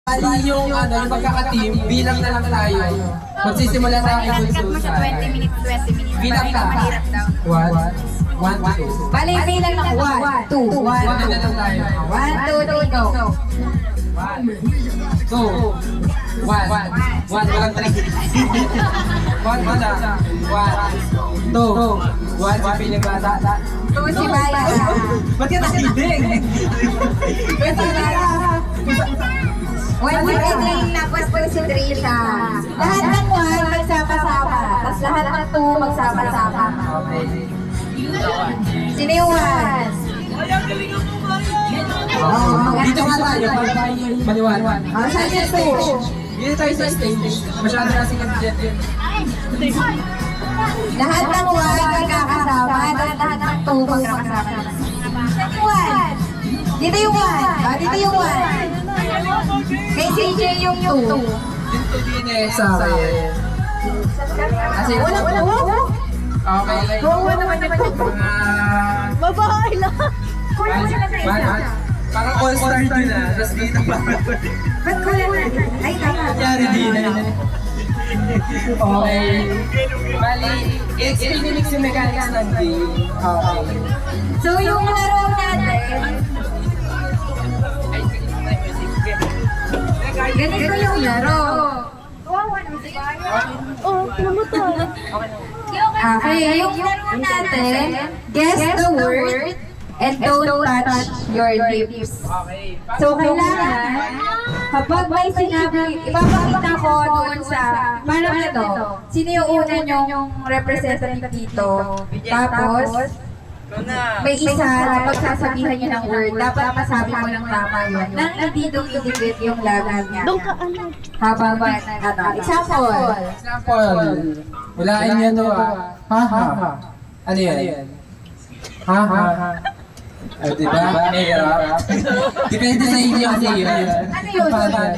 Bali yung pagkaka-team, bilang na lang tayo. Magsisimula sa aking bunso sa 20 minutes. bilang ka. Mahirap daw. 1, 2. Bali, bilang ng 1, 2, 1, One na lang tayo. 1, 2, 3, go. 1, 2, 1, 1, walang 3. 1 muna. 1, 2, 1, si piling bata. 2 si Baya. Ba't ka nakilig? Ba't Baya? 1 si Edwin, tapos 2 si Trisha. Lahat ng 1 magsama-sama. Tapos lahat ng 2 magsama-sama. Okay. Sino yung 1? Dito nga tayo, maliwanag. Saan yung 2? Dito tayo sa stage. Masyado na sikat yun. Lahat ng 1 magkakasama. Tapos lahat ng 2 magkakasama. Saan yung 1? Dito yung 1. Dito yung 1. Kay CJ yung 2. Dito din sa akin. Kasi Walang 2? okay. Gawa naman yung 2. Babae lang. Parang all-star din na. Tapos dito pa. Ba't ko yan? Ay, tama. Nangyari din na. Okay. Bali, i-mix yung mechanics ng game. Okay. So, yung laro natin, ganito yung laro. Oh, namatay. Okay, yung laro natin, guess the word and don't touch your lips. Okay. So, kailangan, kapag may sinabi, ipapakita ko doon sa, parang ito, sino yung una yung representative dito. Tapos, may isa na pagsasabihan niya ng word, dapat masabi mo ng tama yun. Nang hindi dumidikit yung labi niya. Doon ka ano? Habang, example. Example. Walain niya no ha ha. Ano yan? Ha ha. Ay, diba? Mahirap. Depende sa inyo kasi yun. Ano yun?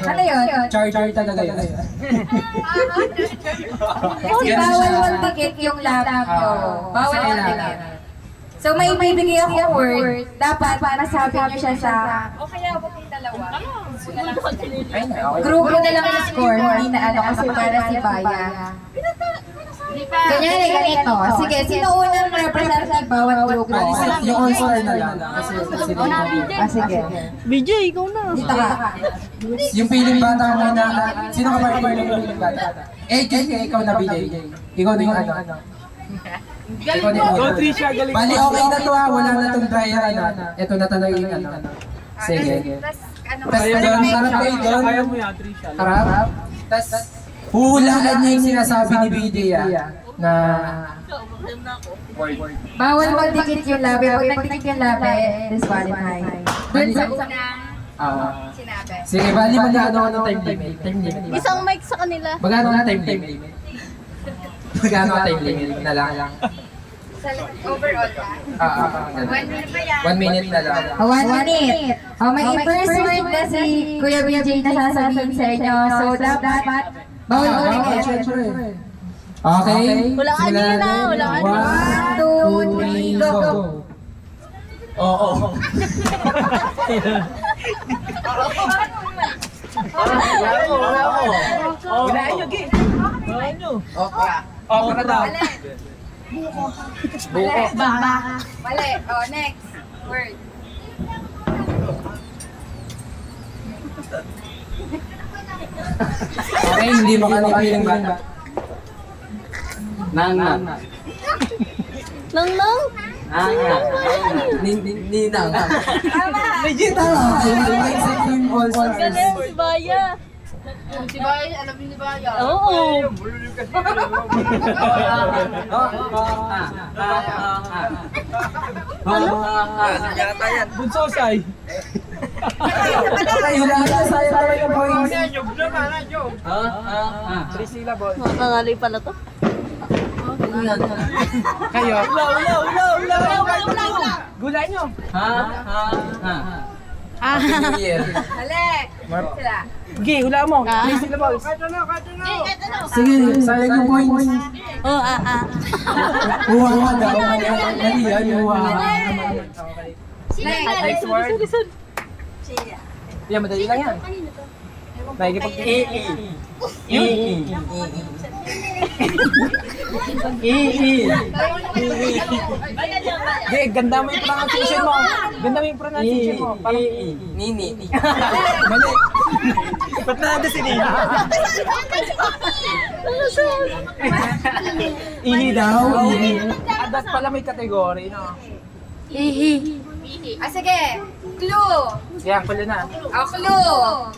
Ano yun? Charger talaga yun. Kasi bawal magdikit yung labi ko. Bawal magdikit. So may ibibigay akong word, dapat masabi niyo siya sa Ay, okay. grupo na lang yung score, hindi na ano kasi para si Baya. Ganyan ganito. Sige, sino unang representative bawat grupo? Yung all-star na lang. Kasi sila Sige. BJ, ikaw na. Dito ka. yung piling bata mo na, sino ka partner ng piling bata? Kaya ikaw na BJ. Ikaw na yung ano. Ikaw na yung Go, Trisha, galing. Bali, okay na to ha. Wala na tong dryer ano. Ito na talaga yung ano. Sige. Tapos doon, harap kayo doon. Kaya mo yan, Trisha. Harap. Tapos, huhulaan niya yung sinasabi ni BJ na word. Bawal magdikit yung labi. Pag nagdikit yung labi, disqualify. Doon sa unang sinabi. Sige, bali magkano ano time limit? Time limit ba? Isang mic sa kanila. Magkano na time limit? Magkano ka time limit na lang? Sa overall na? 1 minute ba yan? 1 minute na lang. 1 minute. May first word na si Kuya BJ na sasabihin sa inyo. So, dapat bawal ulit. Okay. Walang ano yun ah, walang ano. 1, 2, 3, go. Oo. Wala nyo, Gay. Wala nyo. Okay na daw. Buko. Mali. Next word. Okay, hindi makalipiling bata. Nang. Nang nang? Ninang. Tama. Legit tama. Except yung all Galing, si Baya. Si Baya, alam niyo ni Baya. Oo. Yata yan. Bunsosay. Tayo lang na sayang tayo ng points. Priscilla, boy. Makangalay pala to. Kayo. Ula. Gulay nyo. New Year. Mali. Sila. Gay, hula mo. Ah. Priscilla, boys. Sige, sayang yung points. Oh, Huwa ka daw. Mali yan, huwa ka. Next. Next word. Yan, madali lang yan. Hey, ganda mo yung pronunciation mo. Ganda mo yung pronunciation mo. Parang Nini. mali. Ba't na si Nina? Ihi daw. Adat pala may kategory, no? Sige. Clue. Yan, pala na. Clue.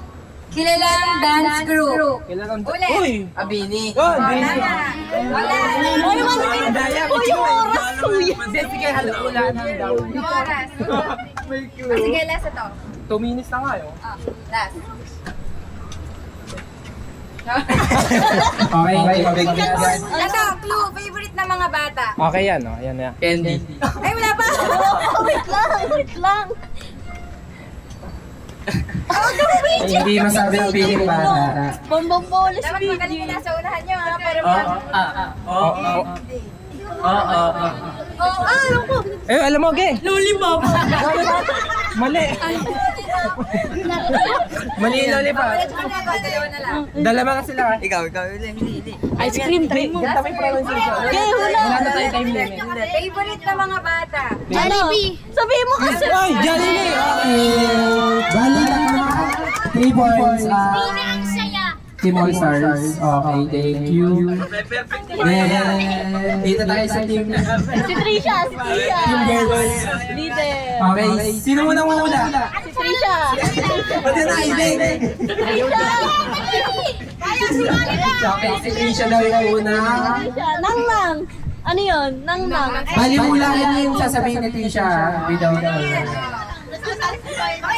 Kilalang dance group. Kailangan... Ulit. Uy! Abini. Oh, Wala Bini. na. Wala. Ay, Daya, Uy, yung oras, kuya. sige, wala na daw. Yung oras. May clue. Sige, last ito. 2 minutes na nga yun. Last. Okay, mabigyan. Ito, clue. Favorite ng mga bata. Okay yan, no? Ayan na. Candy. Ay, wala pa. Wait lang. Hindi masabi ang piling bata. Bombong bolas Dapat magaling na sa unahan nyo, ha? Para alam ko. Eh, alam mo, Ge. Lollipop. Mali. Mali yung lollipop. Dalawa na lang. Dalawa ka sila. Ikaw. Hindi. Ice cream, try mo. Ganda may pronunciation. Okay, hula. Wala na tayo time limit. Favorite ng mga bata. Jollibee. Sabihin mo kasi. Ay, Jollibee! Bali lang naman. 3 points. Team All Stars. Okay, thank you. Then, dito tayo sa team. Si Trisha. Team Girls. Leader. Okay, sino muna muna? Si Trisha. Pati na, hindi. Trisha. Okay, si Trisha daw yung una. Trisha. Nang. Ano yun? Nang. Bali mula yung sasabihin ni Trisha. Without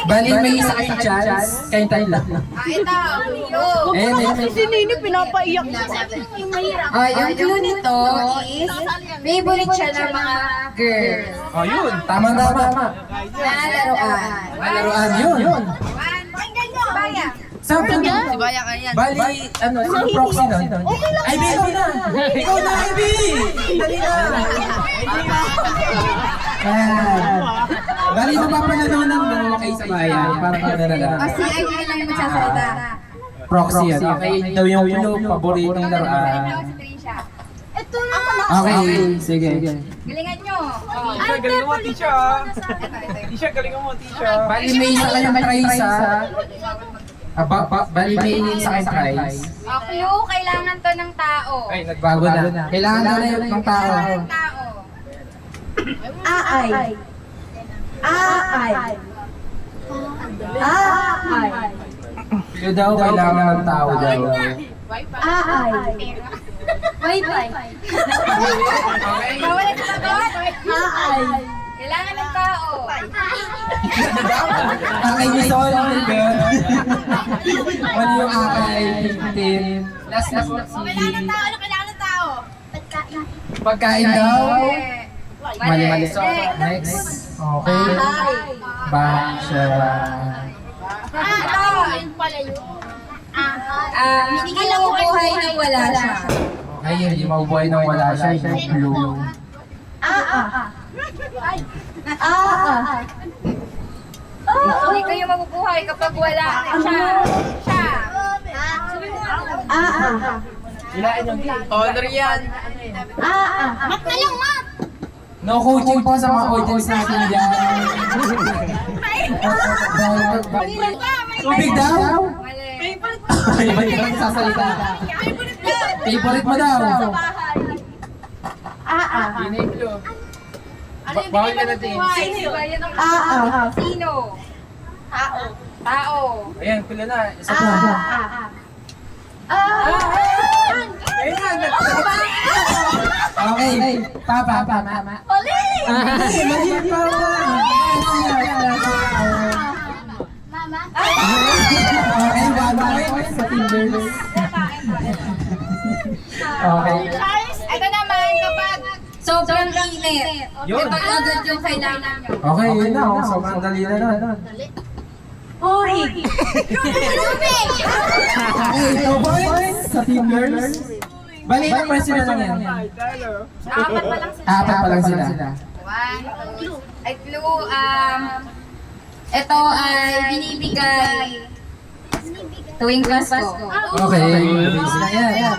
Bali may isa kayong chance. Kayong tayo lang. Ito. Clue. Eh, Kasi si Nini pinapaiyak niya. Yung clue nito is favorite siya ng mga girls. Oh, yun. Tama. Na laruan. Laruan yun. Pakinggan nyo. Baya. Sabi niya? Bali, ano, sino proxy nun? Ay, ikaw na! Ikaw na, Ivy! Dali na! Ayan. Bali, mapapanalunan mo kay sa bayan. Para ka na lang. Kasi ay hindi lang magsasalita. Proxy yan. Okay, daw yung clue, paboritong Galing laruan. ako si Trisha. Ito na. Okay, sige. Galingan nyo. Teacher, galing mo, teacher. Teacher, galing mo, teacher. Bali, may isa kayong try sa... Bali, may isa kayong try. Clue, kailangan to ng tao. Ay, Nagbago na. Kailangan daw na yung ng tao. Kailangan ng tao. Yung daw, kailangan ng tao daw. Wi-Fi. Bawal ang sagot. Kailangan ng tao. Akay ni Sol, mali yung akay, 15. Last si... Kailangan ng tao. Pagkain daw. Mali. So, Next. next. Okay. Bahay siya. Hindi mabubuhay nang wala siya. Okay, hindi mabubuhay nang wala siya. Yung clue. Hindi kayo mabubuhay kapag wala siya. Ilain yung Honor yan. Mat na lang, mat! No coaching po sa mga audience natin dyan. Tubig daw? Mali. Ay, ba't ka nagsasalita? Favorite mo daw? Yun yung clue. Ano yung Bawal hindi ka na din. mabubuhay? Sino? Tao. Ayan, pula na. Isa pa. Ayun na. Okay. Papa. Oli! Mali pa ba? Okay, 1 point sa Timbers. Okay. Ito naman kapag sobrang init. Yun. Kapag agad yung kailangan nyo. Okay, yun na. So, mandali na nun. Tubig! Okay, 2 points sa Timbers. Bali, ilang question na lang yan? Apat pa lang sila. Apat pa lang sila. One. Ay, clue. Ito ay binibigay Tuwing Pasko. Okay, busy na yan.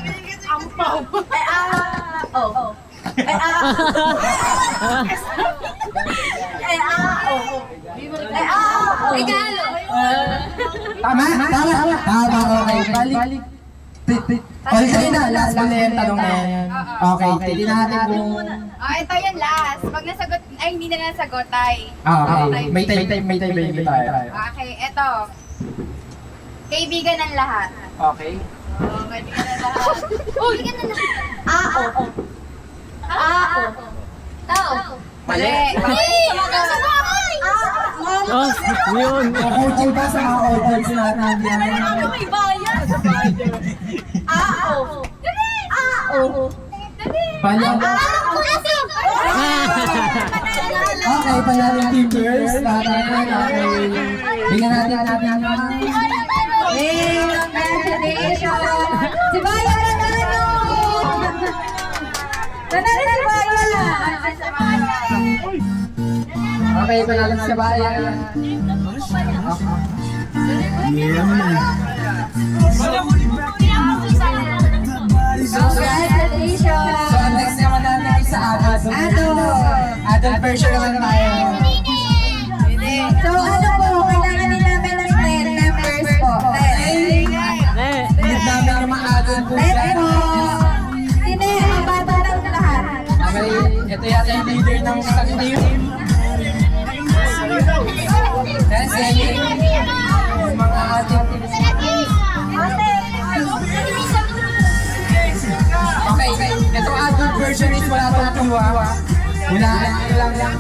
Regalo. Tama, okay. Balik. Okay na, last mo na yung tanong na yan. Okay, titignan natin kung... Ito yung last. Pag nasagot, ay hindi na nasagot, tay. Okay, may time tayo. Okay, ito. Kaibigan ng lahat. Okay. Kaibigan ng lahat. Kaibigan ng lahat. Tao. Mali. Oh, yun. Coaching pa sa mga audience natin. May bayan. Balang. Okay, panalo yung team girls. Okay. Bigyan natin ng... Hey, congratulations! Si Bayan nanalo! Nanalo si Bayan! Okay, panalo sa bayan. Congratulations! So, next naman natin ay sa adult version naman tayo. So, ano po, kailangan din namin ng 10 members po. 10. Need namin yung mga adult po 10 dyan. po. Sino yung bata ng lahat? Okay, ito yata yung leader ng isang team. Then, second, yung mga ating okay, ito adult version is wala itong tuwa. Hulaan nyo lang lang.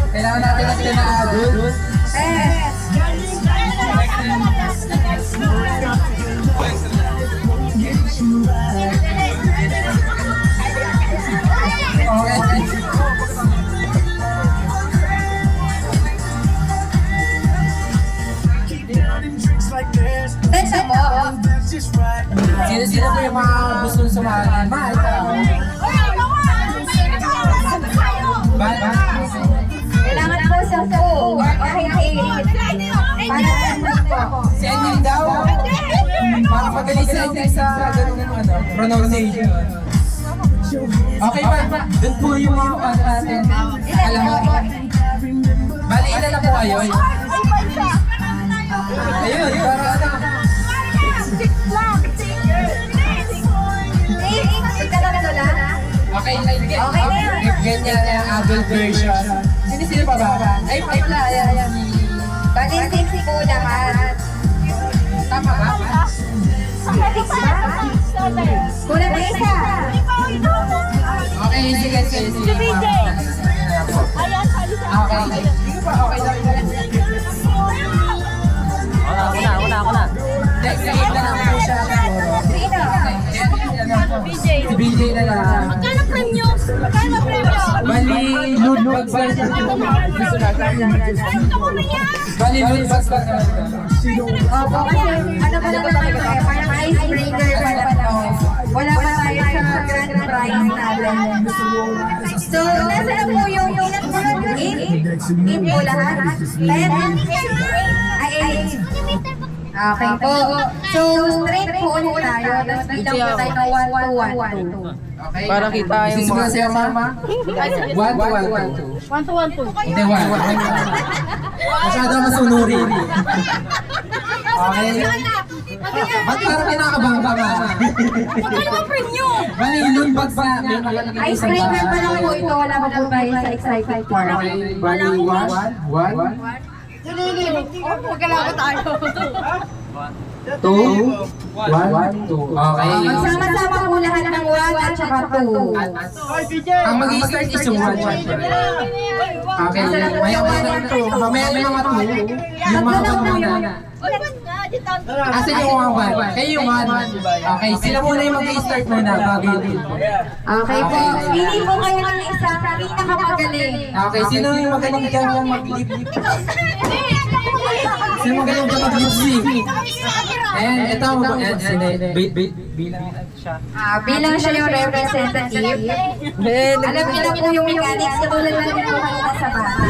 Kailangan natin natin na adult. Okay. Sino po yung mga gusto sumali? Kailangan po sa po. Okay, para po. Sending daw. Para magaling sending sa pronunciation. Okay ba? Doon po yung mga natin. Alam mo. Bali, ilan na po kayo? Ayun, para ano. Okay, ganyan yung adult version. Sino pa ba? Ay, pala, ayan. Bali, 6 po naman. Tama ba? Kulang na isa. Okay, sige. Si BJ. Ayan, sali sa Okay. Sige pa, okay daw. Ako na. Next, game na lang po siya. Sino? BJ. Si BJ na lang. Magkano premyo? Bali, loot bags lang siya. Bali, loot bags lang naman. Opo, kasi ano pa naman tayo eh, parang icebreaker pa lang to. Wala pa tayo sa grand prize natin. So, nasa na po yung 8 po lahat? 10? Ay, 8. Okay po. So, straight po ulit tayo. Tapos bilang po tayo ng 1 to 1 to 2. Okay. Para kita yung Sisimula mga- sa'yo, mama. 1 to 1 to 2. 1 to 1 to. Hindi, 1. Masyado masunurin. Okay. Ba't parang kinakabang ka ba? Magkano ang premyo? Bali, loot bags na. May nakalagay sa Icebreaker pa bahay. lang po ito. Wala pa po tayo sa excited part. Okay, bali, 1. Magkalawa tayo. 2, 1, 2. Okay. Magsama-sama po lahat ng 1 at saka 2. Ang mag-i-start is yung 1. Okay, mamaya may mga 2. Yung mga 1 muna. Asan yung mga 1? Kayo yung 1. Okay, sila muna yung mag-i-start muna bago yung 2. Okay po. Pili po kayo ng isa pinakamagaling. Okay, sino yung magaling dyan mag-lead? Sino magaling ka mag-lip sync? Ayan, ito. Ayan, sino? Bilang siya. Bilang siya yung representative. Alam niyo na po yung mechanics katulad lang din po kanina sa bata.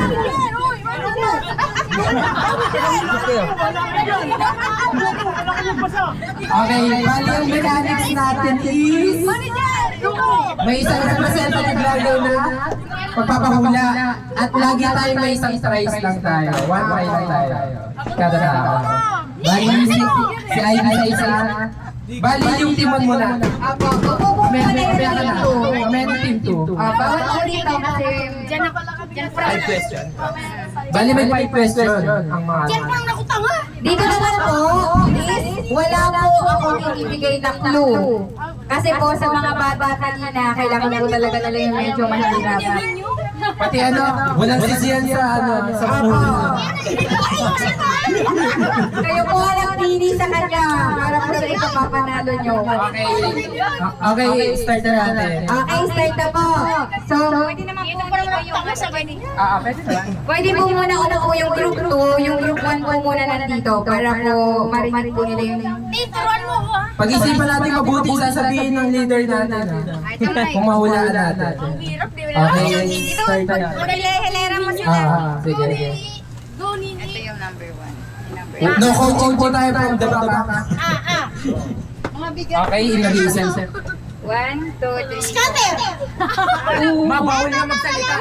Okay, bali yung mechanics natin is may isang representative lalo na pagpapahula at lagi tayong may isang prize lang tayo. One prize lang tayo. Kada tao. Bali si Ivy sa isa. Bali yung teaman mo na. Opo, upo po muna yung Mamaya ka na. team 2. Mamaya ng team 2. Bawat ako dito kasi Diyan na pala kami. Diyan pa. Question. Bali may 5 question ang mga Diyan pa lang nakutanga. dito naman po is wala po akong ibibigay na clue. Kasi po sa mga bata kanina, kailangan po talaga nila yung medyo mahihirapan. Pati ano, walang sisiyan sa sa phone. Kayo po ang pili sa kanya para po sa ikapapanalo nyo. Okay, start na natin. Okay, start na po. So, Pwede naman po nakutanga sa ganito. Pwede na lang. pwede po muna una po yung group 2, yung group 1 po muna nandito para po marinig po nila yung... Turuan mo ko ha. Pag-isipan natin mabuti sasabihin ng leader natin. Kung mahulaan natin. Hirap di Okay, start na. Hilera mo sila. Sige. Go Nini. Ito yung number 1. No coaching po tayo from the back. Mga bigat. Okay, ilagay isa. 1, 2, 3. Scatter. Mabawal na magsalita.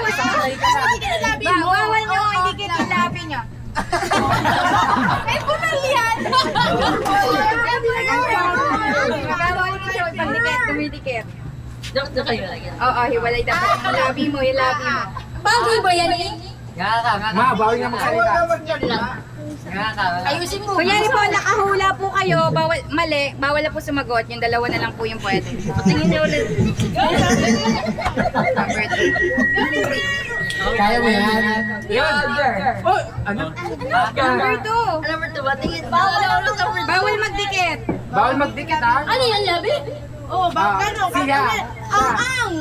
Bawal nyo, hindi kita labi nyo. Eh, punal yan. Bawal nyo siya pagdikit, tumidikit. Oo, hiwalay dapat yung labi mo, yung labi mo. Bagay ba yan eh? Bawal na magsalita. Ayusin mo. Kunyari po, nakahula po kayo, bawal, mali, bawal na po sumagot, yung dalawa na lang po yung pwede. Tingin niyo ulit. Number 3. Kaya mo yan. Ano? Number 2. Number 2 ba? Tingin. Bawal magdikit. Bawal magdikit ha? Ano yan, labi? Oo, bakit ano? Siya. Ang!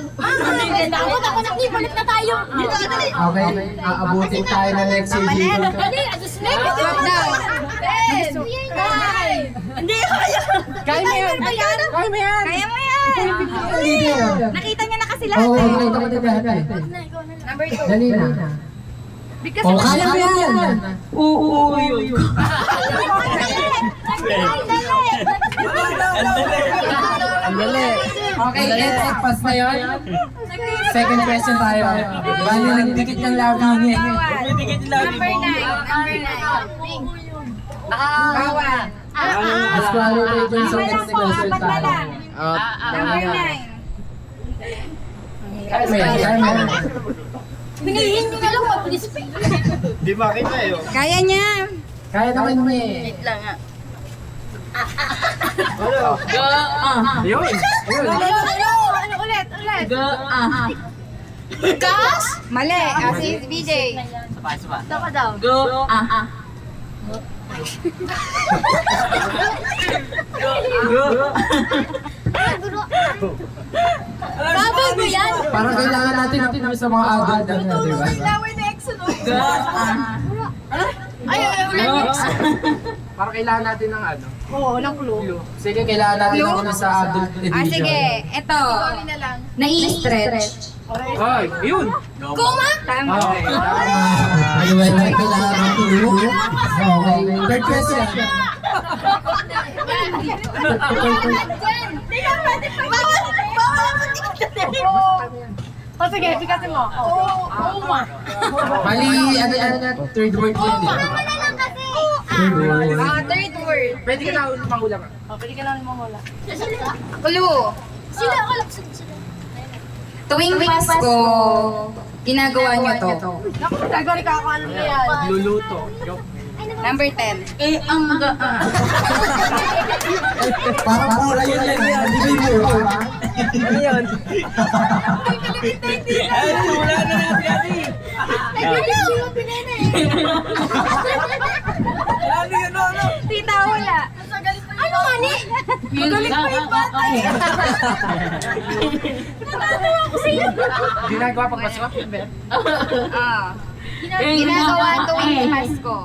Takot ako na, balik na tayo. Dito ka dali. Okay, aabutin tayo na next season. Dali, adjust na. Stop down. 10, 9. Hindi kaya. Kaya mo yan! Kaya mo yan! Kaya mo yan. Nakita niya na kasi lahat Oo, eh. nakita ko din lahat. Number 2. Dali na. Because Oh, kaya mo yan! Ang dali. Okay, let's pass na yun. Second question tayo. Bali, nagdikit ng labi niya. Number 9. Number 9. Bawal. Disqualification sa next question Apat na tayo. lang. Number 9. Kaya mo yan, kaya mo yan. Pinihin nyo na lang, mag-participate. Di makita eh. Kaya niya. Kaya naman mo eh. lang nga. Yun! Ano ulit? Gas? Mali. Si BJ. Dapat daw. Babay mo yan? Parang kailangan natin sa mga adult na, di ba? Ay, ulit. Parang kailangan natin ng ano? Oo, walang clue. Sige, kailangan natin ng ano sa adult edition. Sige. Ito. Nai-stretch. Ay, yun! Kuma? Tama. Okay. Ano ba yung kailangan ng tulog? Okay. Third question. O sige, bigkasin mo. Kuma. Mali, ano na, third word yun. di ba? Third word. Third word. Pwede ka na pangulang. Pwede ka lang mahula. Clue. Sila, wala. Sila. Tuwing Pasko, ginagawa niyo to. Naku, gagawin ka ako ano na yan. Luluto. Number 10. Ang Parang wala yun yan. Hindi mo. Ano yun? Ay, wala na natin yan Tita, wala. Ano nga ni? Magaling pa yung bata eh. Natatawa ko sa'yo. Ginagawa pag maswak yun, Ben? Ginagawa tuwing Pasko.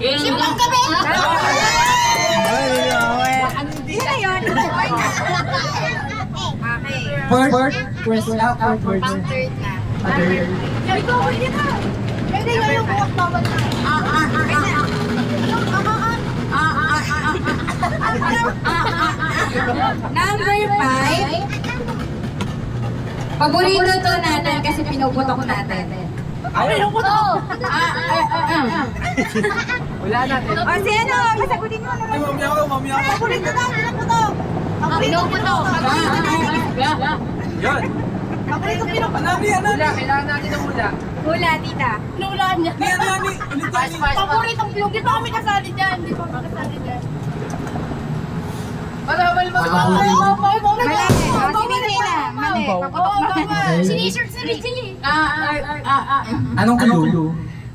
Simbang kami! Hindi na yun. Okay. Bird. First out. Bird. Third na. Other. Ikaw, hindi na! Pwede yung buwak bawal na. Number 5. Paborito to natin kasi pinuputok natin. Ano ko to? Wala natin. O, si ano? Masagutin mo naman. Mami ako. Paborito natin ang puto. Pinuputo. Yan. Paborito pinuputo. Wala, kailangan natin ng hula. Hula, tita. Pinulaan niya. Pass. Paboritong plug. Di pa kami kasali dyan. Di pa kami kasali dyan. Malaki. O, si Vicky na. Mali. Paputok natin. Sinishirt si Richie. Anong clue?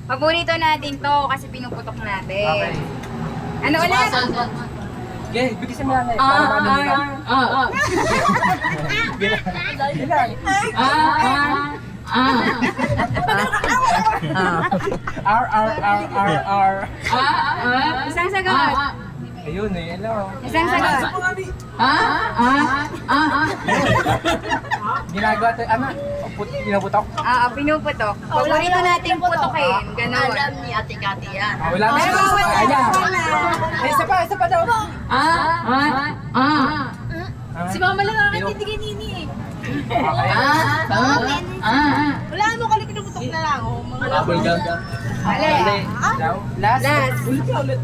Paborito natin to kasi pinuputok natin. Okay. Ano ulit? Okay, bigisin mo lang eh. Para paano nila. Bilang. R. Isang sagot. Ayun eh, hello. Isang sagot. Ginagawa ito, ano? Pinabutok? Pinuputok. Paborito natin putokin. Ganon. Alam ni Ate Kati yan. Wala na siya. Ayan. Isa pa daw. Si Mama lang nakakintindi kay Nini eh. Okay. Wala mo kali pinuputok na lang. Oh, mga Apple gum. Mali. Daw. Last. Last. Ulit ka ulit.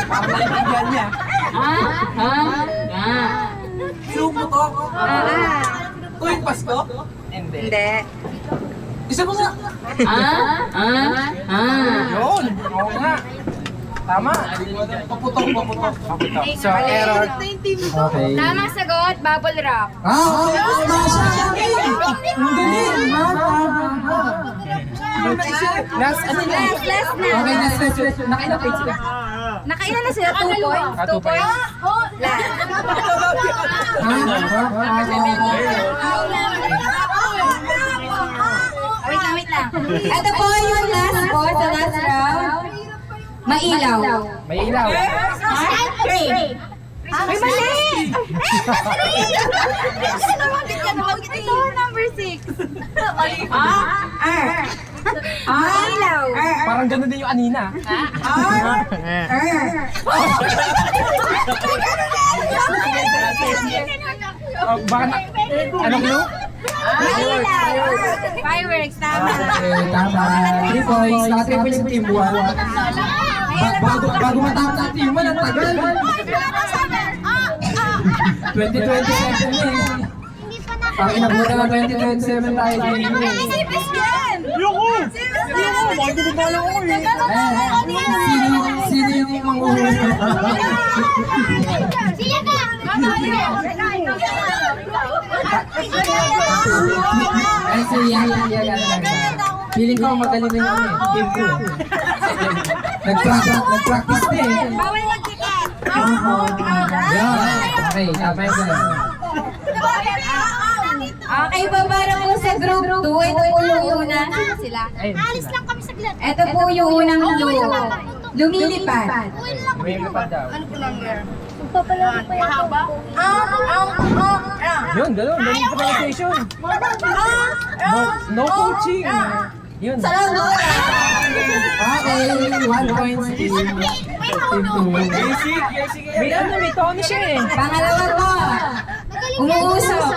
Pagkakaibigan niya. Pinuputok. Uy, Pasko? Hindi. Hindi. Isa mo nga. Yun. Oo nga. Tama. Paputok. So, error. Okay. Tamang sagot, bubble wrap. Okay. Masha! Ang galing! Last, ano na? Last na. Okay, next. Nakailang page sila? Nakailan na sila? 2 points? 2 points? Last. Wait lang. Ito po yung last po sa last round. Mailaw. May ilaw. Ay, mali! Ito, number 6. Mailaw. Parang ganun din yung anina. Baka na... Anong clue? Mailaw. Fireworks, tama. Okay, tama. 3 points. Naka 3 points yung team 1. Bago matapos ang team 1, ang tagal. 2027 na eh. Pang inabuta na 2027 tayo. Sino yung manguhuli? Siya ka! Ay, siya. Feeling ko magaling na yun eh. Team 2. Nag-practice na eh. Bawal magtikat. Yan. Okay, sabay ko na. Okay, babara po sa group 2. Ito po yung una. Sila. Alis lang kami saglit. Ito po yung unang clue. Lumilipad. Uwi na lang kami. May lapad daw. Ano po number? Magpapalaro pa yan. Mahaba? Yun, ganun. No pronunciation. No coaching. Yun. Okay, 1 point team 2. Basic. May ano, may tono siya eh. Pangalawa po. Umuusok.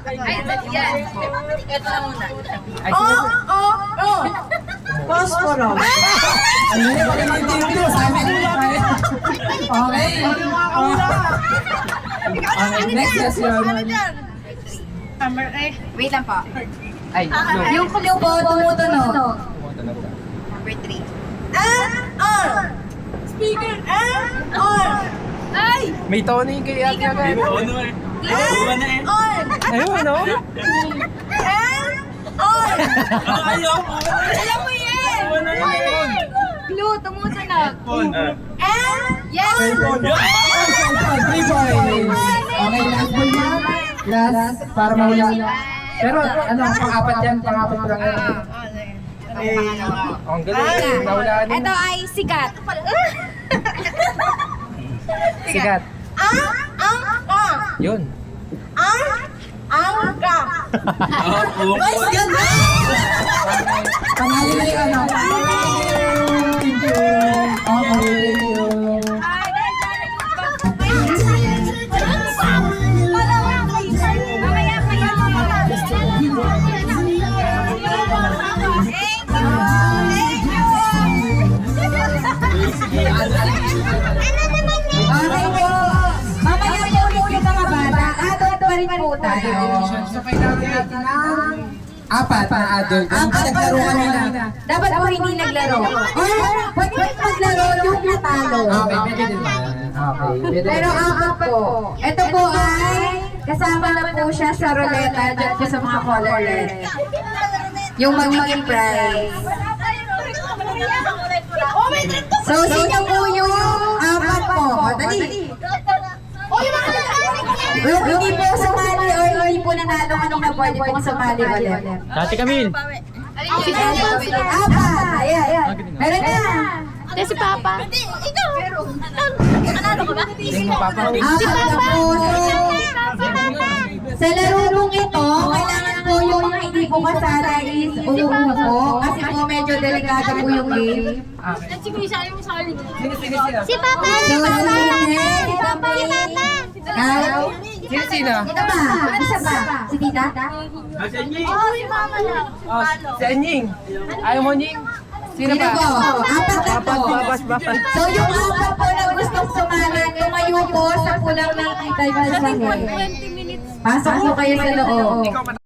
Ay, yan. Ito na muna. Ay, sige. Ano yung pala ng team 2? Sabi ko na kayo. Okay. Okay, next question. Wait lang po. Ay, no. Yung clue po, tumutunog. Tumutunog daw. Number 3. Speaker. Ay! May tono yung kay Ate Aga. May tono eh. Ayun, ano? Alam mo yan! Clue, tumutunog. Yes! 3 points. Okay, last ball na. Last, para mahula. Pero ano, pang-apat yan, pang-apat ko lang yan. Ang galing. Nawalaan mo. Ito ay sikat. Sigat. Yun. Panalo na yung ano. Thank you. Okay, thank you. Okay po. Mamaya po yung mga bata. Adult pa rin po tayo. So, kailangan natin ng apat na adult. Ang naglaro kanina. Dapat po hindi naglaro. Or pwede maglaro yung natalo. Okay, pwede din ba? Okay, pwede. Pero apat po. Ito po ay kasama na po siya sa ruleta dyan po sa mga colorless. Yung magiging prize. So, sino po yung apat po? O, dali. Yung hindi po sumali or hindi po nanalo kanina pwede pong sumali ulit. Dati Camille. Apat. Ayan. Meron na. Ito si Papa. Ito. Ano ka ba? Hindi mo papa. Apat na po. Sa larong ito, kailangan po yung mga hindi po kasala is umuupo kasi po medyo delikado po yung game. Sige, isa yung sa akin. Sino? Si Papa! So, si Papa! Ikaw? Sino? Ito ba? Isa ba? Si Tita? Oh, si Mama na. Si Anying. Ayaw mo, Nying? Sino Sino po? ba? Apat na po. Babas. So, yung apat po na gustong sumali, tumayo po sa pulang ng Tita Ibalsahe. 20 minutes. Pasok po kayo sa loob.